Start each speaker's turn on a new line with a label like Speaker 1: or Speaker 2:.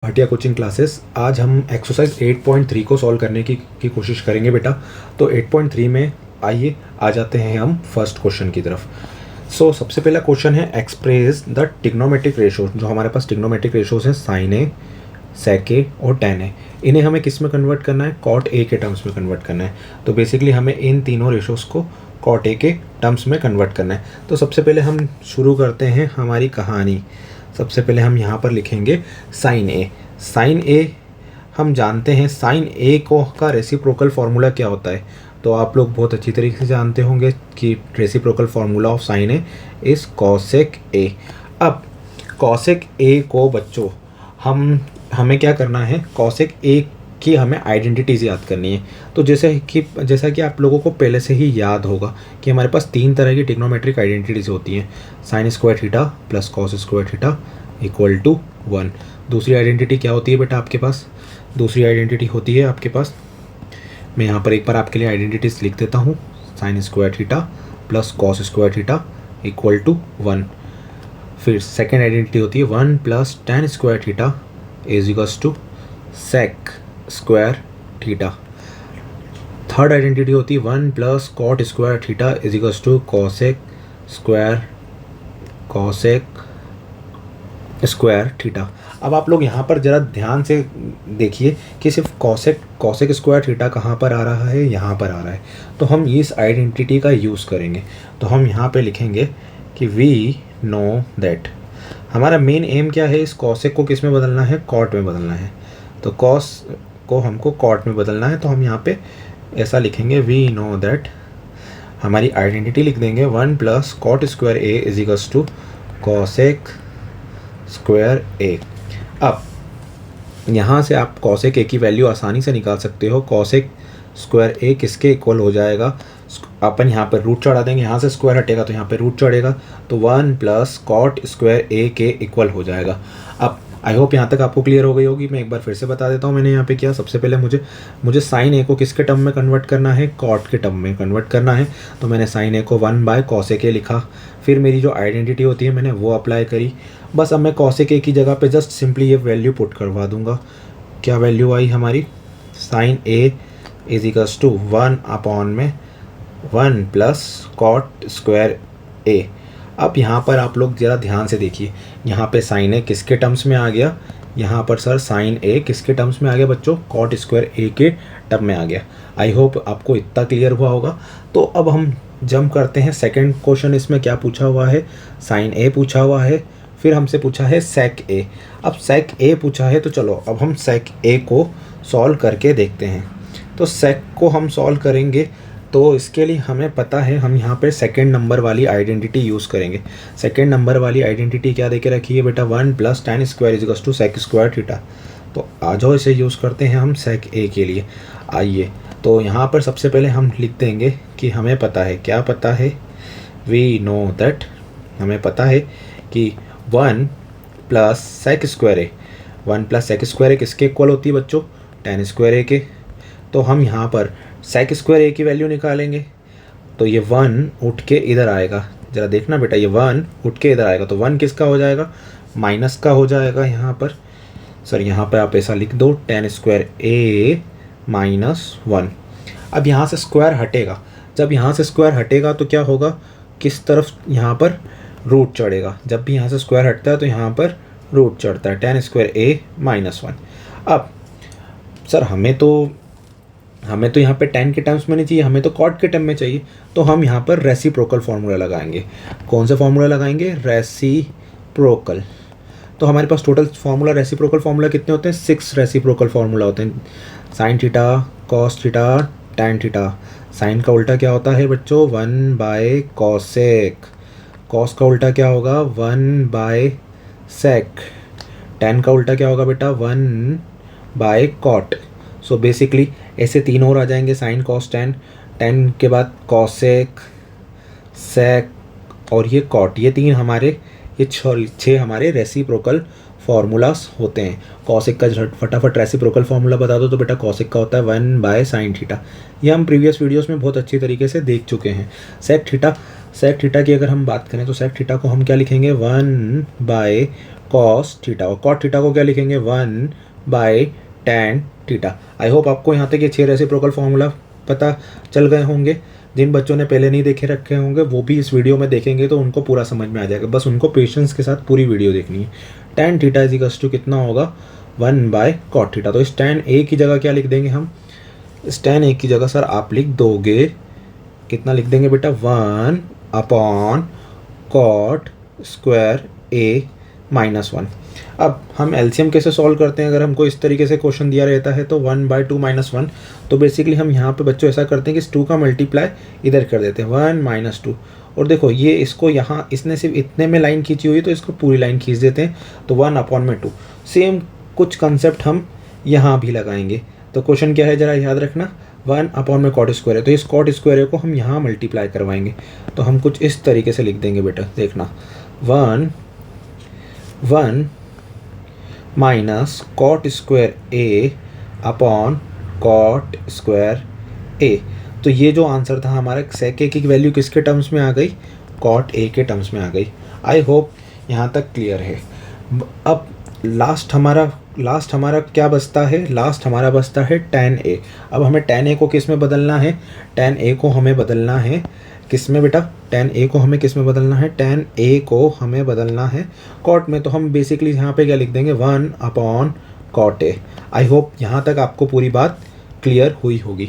Speaker 1: Bhatia coaching classes. आज हम exercise 8.3 को सॉल्व करने की कोशिश करेंगे बेटा। तो 8.3 में आइए आ जाते हैं हम फर्स्ट क्वेश्चन की तरफ। सबसे पहला क्वेश्चन है एक्सप्रेस द ट्रिग्नोमेट्रिक रेशो। जो हमारे पास ट्रिग्नोमेट्रिक रेशोज हैं साइन ए, सेक ए और टेन ए, इन्हें हमें किस में कन्वर्ट करना है? कॉट ए के टर्म्स में कन्वर्ट करना है। तो बेसिकली हमें इन तीनों रेशोज़ को कॉट ए के टर्म्स में कन्वर्ट करना है। तो सबसे पहले हम शुरू करते हैं हमारी कहानी। सबसे पहले हम यहाँ पर लिखेंगे साइन ए। साइन ए हम जानते हैं साइन ए को का रेसिप्रोकल फार्मूला क्या होता है। तो आप लोग बहुत अच्छी तरीके से जानते होंगे कि reciprocal formula of sine A is cosec ए। अब कॉसेक ए को बच्चों हमें क्या करना है? कॉसेक ए की हमें आइडेंटिटीज़ याद करनी है। तो जैसा कि आप लोगों को पहले से ही याद होगा कि हमारे पास तीन तरह की ट्रिग्नोमेट्रिक आइडेंटिटीज़ होती हैं। Sine square theta plus cos square theta equal to 1। दूसरी आइडेंटिटी क्या होती है बेटा आपके पास? दूसरी आइडेंटिटी होती है आपके पास, मैं यहाँ पर एक बार आपके लिए आइडेंटिटीज़ लिख देता हूँ। Sine square theta plus cos square theta equal to 1। फिर सेकेंड आइडेंटिटी होती है 1 plus tan square theta is equals to sec square theta. Third identity होती है 1 plus cot square theta is equals to cosec square theta. अब आप लोग यहाँ पर ज़रा ध्यान से देखिए कि सिर्फ कॉसेक स्क्वायर थीटा कहाँ पर आ रहा है? यहाँ पर आ रहा है। तो हम इस आइडेंटिटी का यूज़ करेंगे। तो हम यहाँ पे लिखेंगे कि वी नो दैट हमारा मेन एम क्या है? इस कॉसेक को किस में बदलना है? कॉट में बदलना है। तो कॉस को हमको कॉट में बदलना है। तो हम यहाँ पे ऐसा लिखेंगे वी नो दैट, हमारी आइडेंटिटी लिख देंगे 1 plus cot square a is equals to cosec square a. अब यहाँ से आप कॉसेक ए की वैल्यू आसानी से निकाल सकते हो। कॉसेक स्क्वायर ए किसके इक्वल हो जाएगा? अपन यहाँ पर रूट चढ़ा देंगे, यहाँ से स्क्वायर हटेगा तो यहाँ पे रूट चढ़ेगा, तो 1 प्लस कॉट स्क्वायर ए के इक्वल हो जाएगा। अब आई होप यहाँ तक आपको क्लियर हो गई होगी। मैं एक बार फिर से बता देता हूँ मैंने यहाँ पे किया। सबसे पहले मुझे साइन ए को किसके टर्म में कन्वर्ट करना है? कॉट के टर्म में कन्वर्ट करना है। तो मैंने साइन ए को 1 बाय कॉसेक ए लिखा। फिर मेरी जो आइडेंटिटी होती है मैंने वो अप्लाई करी। बस अब मैं कॉसेक ए की जगह पे जस्ट सिंपली ये वैल्यू पुट करवा दूंगा। क्या वैल्यू आई हमारी? Sine A is equals to 1 upon में 1 प्लस कॉट स्क्वायर ए। अब यहाँ पर आप लोग ज़रा ध्यान से देखिए, यहाँ पे साइन ए किसके टर्म्स में आ गया? यहाँ पर सर साइन ए किसके टर्म्स में आ गया बच्चों? कॉट स्क्वायर ए के टर्म में आ गया। आई होप आपको इतना क्लियर हुआ होगा। तो अब हम जंप करते हैं सेकंड क्वेश्चन। इसमें क्या पूछा हुआ है? साइन ए पूछा हुआ है, फिर हमसे पूछा है सेक ए। अब सेक ए पूछा है तो चलो अब हम सेक ए को सॉल्व करके देखते हैं। तो सेक को हम सॉल्व करेंगे तो इसके लिए हमें पता है हम यहाँ पे सेकेंड नंबर वाली आइडेंटिटी यूज़ करेंगे। सेकेंड नंबर वाली आइडेंटिटी क्या देके रखी है बेटा? 1 plus tan square is to sec square theta. तो आ जाओ इसे यूज़ करते हैं हम सेक ए के लिए। आइए, तो यहाँ पर सबसे पहले हम लिख देंगे कि हमें पता है, क्या पता है? वी नो दैट, हमें पता है कि 1 प्लस सेक स्क्वायर ए, 1 प्लस सेक स्क्वायर ए किसके इक्वल होती है बच्चों? टेन स्क्वायर ए के। तो हम यहाँ पर सेक स्क्वायर ए की वैल्यू निकालेंगे। तो ये 1 उठ के इधर आएगा। ज़रा देखना बेटा, ये 1 उठ के इधर आएगा तो 1 किसका हो जाएगा? माइनस का हो जाएगा यहाँ पर। सर यहाँ पर आप ऐसा लिख दो, टेन स्क्वायर ए माइनस 1। अब यहाँ से स्क्वायर हटेगा। जब यहाँ से स्क्वायर हटेगा तो क्या होगा? किस तरफ? यहाँ पर रूट चढ़ेगा। जब भी यहाँ से स्क्वायर हटता है तो यहाँ पर रूट चढ़ता है। टेन स्क्वायर ए माइनस 1। अब सर हमें तो यहाँ पे टेन के टर्म्स में नहीं चाहिए, हमें तो कॉट के टर्म में चाहिए। तो हम यहाँ पर रेसिप्रोकल फार्मूला लगाएंगे। कौन सा फार्मूला लगाएंगे? रेसिप्रोकल। तो हमारे पास टोटल फार्मूला, रेसिप्रोकल फार्मूला कितने होते हैं? 6 रेसिप्रोकल फार्मूला होते हैं। Sine theta, cos theta, tan theta. Sine का उल्टा क्या होता है बच्चों? 1 बाय कॉसेक। कॉस का उल्टा क्या होगा? 1 बाय सेक। टैन का उल्टा क्या होगा बेटा? 1 बाय कॉट। सो बेसिकली ऐसे तीन और आ जाएंगे, साइन कॉस टैन, टैन के बाद कॉसेक, सेक और ये कॉट। ये तीन हमारे, ये छः हमारे रेसिप्रोकल फार्मूलास होते हैं। कॉसेक का फटाफट रेसिप्रोकल फार्मूला बता दो तो बेटा कॉसेक का होता है 1 बाय साइन थीटा। ये हम प्रीवियस वीडियोस में बहुत अच्छी तरीके से देख चुके हैं। सेक थीटा की अगर हम बात करें तो सेक थीटा को हम क्या लिखेंगे? 1 बाय कॉस थीटा, और कॉट थीटा को क्या लिखेंगे 1/tan थीटा। आई होप आपको यहाँ तक ये 6 रेसिप्रोकल फार्मूला पता चल गए होंगे। जिन बच्चों ने पहले नहीं देखे रखे होंगे वो भी इस वीडियो में देखेंगे तो उनको पूरा समझ में आ जाएगा, बस उनको पेशेंस के साथ पूरी वीडियो देखनी है। tan theta is equals to कितना होगा 1/cot थीटा। तो इस tan a की जगह क्या लिख देंगे हम, इस tan a की जगह सर आप लिख दोगे कितना लिख देंगे बेटा 1/cot स्क्वायर a -1। अब हम एलसीएम कैसे सॉल्व करते हैं, अगर हमको इस तरीके से क्वेश्चन दिया रहता है तो 1/2 - 1, तो बेसिकली हम यहाँ पे बच्चों ऐसा करते हैं कि इस 2 का मल्टीप्लाई इधर कर देते हैं 1 - 2, और देखो ये इसको यहाँ इसने सिर्फ इतने में लाइन खींची हुई तो इसको पूरी लाइन खींच देते हैं, तो 1/2। सेम कुछ कंसेप्ट हम यहाँ भी लगाएंगे। तो क्वेश्चन क्या है ज़रा याद रखना, 1/cot स्क्वायर है, तो इस कॉट स्क्वायर को हम यहाँ मल्टीप्लाई करवाएंगे। तो हम कुछ इस तरीके से लिख देंगे बेटा, देखना 1 -cot square a/cot square a। तो ये जो आंसर था हमारा सेक ए की वैल्यू किसके टर्म्स में आ गई, cot a के टर्म्स में आ गई। आई होप यहाँ तक क्लियर है। अब लास्ट हमारा क्या बचता है, लास्ट हमारा बचता है tan a। अब हमें tan a को किस में बदलना है, tan a को हमें बदलना है किस में बेटा, tan a को हमें किस में बदलना है, tan a को हमें बदलना है cot में। तो हम बेसिकली यहाँ पे क्या लिख देंगे 1/cot a। आई होप यहाँ तक आपको पूरी बात क्लियर हुई होगी।